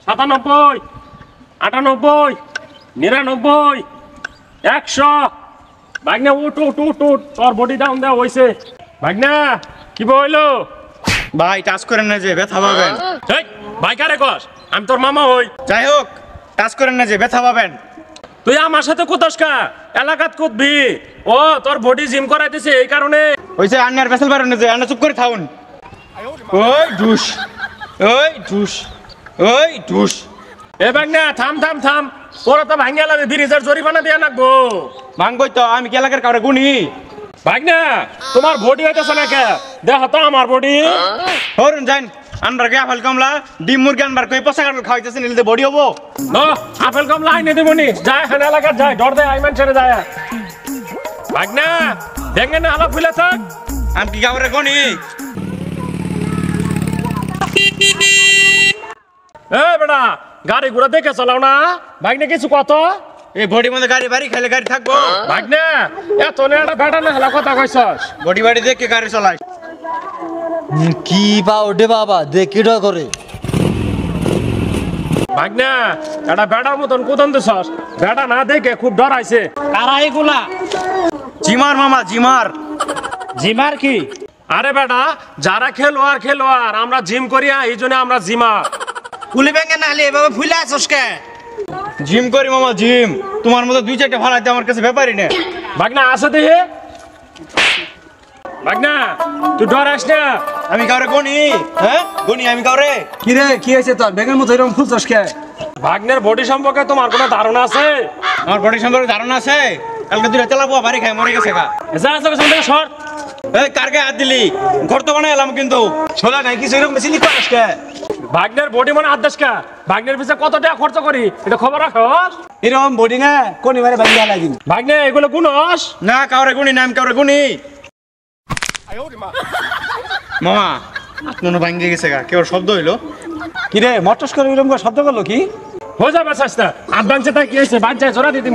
97, 98, 99, 100। ভাগনা উঠ উঠ উঠ উঠ, তোর বডি ডাউন দেওয়া হয়েছে। ভাগনা কি বইলো? ভাই টাচ করেন না যে ব্যথা পাবেন। ভাই কারে কস? আমি তোর মামা হই। যাই হোক টাচ করেন না যে ব্যথা পাবেন। তুই আমার সাথে কোথাস কা? এলাকাত কুদবি। ও তোর বডি জিম করাইতেছে এই কারণে। হইছে আন্নার বেসাল পারেন না যে আন্না চুপ করে থাকুন। ওই ঢুস, ওই ঢুস, ওই ঢুস। এ ভাগনা থাম থাম থাম, ওরা তো ভাঙ্গা লাগে, 20,000 জরিমানা দিয়া নাকবো। ভাঙবই তো, আমি কি এলাকার কাউরে গুনি? ভাগনা তোমার বডি হইতেছে না কে? দেখ তো আমার বডি। হরুন যান আনবার কে আপেল কমলা ডিম মুরগি আনবার কই পচা কাটল খাওয়াইতেছে নিলে বডি হবো। না আপেল কম লাইনে দেবনি, যায় এখানে এলাকার যায়, ডর দেয় আইমান ছেড়ে যায়। ভাগনা দেখে না আলাপ ফুলে থাক। আমি কি কাউরে গুনি? এ বেটা গাড়ি ঘোড়া দেখে চালাও না। ভাগনা কিছু কত? এই বডির মধ্যে গাড়ি বাড়ি খাইলে গাড়ি থাকবো? ভাগনা এত নেড়া বেটা না হেলা কথা কইছস। বডি বাড়ি দেখে গাড়ি চালাই। কি পা ওঠে বাবা দেখি ডর করে। ভাগনা এটা বেটার মতন কুদন দিছস, বেটা না দেখে খুব ডরাইছে। কারা এগুলা? জিমার মামা জিমার। জিমার কি? আরে বেটা যারা খেলোয়াড় আমরা জিম করিয়া এই জন্য আমরা জিমার। কুলি ব্যাঙ্গে নাহলে এভাবে ফুলে আসস কে? জিম করি মামা জিম। তোমার মতো দুই চারটা ভাড়াইতে আমার কাছে ব্যাপারই না। ভাগনা আসে দেখে। ভাগনা তুই ডরাস না। আমি কাউরে গুনি? হ্যাঁ গুনি আমি কাউরে? কি রে কি হয়েছে তোর ব্যাঙ্গের মতো এরকম ফুলছস কে? ভাগ্নের বডি সম্পর্কে তোমার কোনো ধারণা আছে? আমার বডি সম্পর্কে ধারণা আছে? কালকে দুইটা চালাবো বাড়ি খাই মরে গেছে গা। যা সামনে থেকে সর। এই কার গায়ে হাত দিলি? ঘর তো বানাই এলাম কিন্তু। ছোলা নাই কিছু এরকম বেশি লিখস কে? ভাগ্নের বডি মানে আদেশ কা? ভাগ্নের পিছে কত টাকা খরচ করি এটা খবর রাখস? এরকম বডি না কোনি মারে ভাঙ্গা লাগিন। ভাগ্নে এগুলো গুনস? না কাউরে গুনি না আমি কাউরে গুনি। মামা আপনার ভাঙ্গে গেছে গা, কেউ শব্দ হইলো? কি রে মটস করে এরকম শব্দ করলো কি? হয়ে যাবে চেষ্টা। আট ভাঙছে তাই কি হয়েছে? বাদ যায় জোড়া দিদি।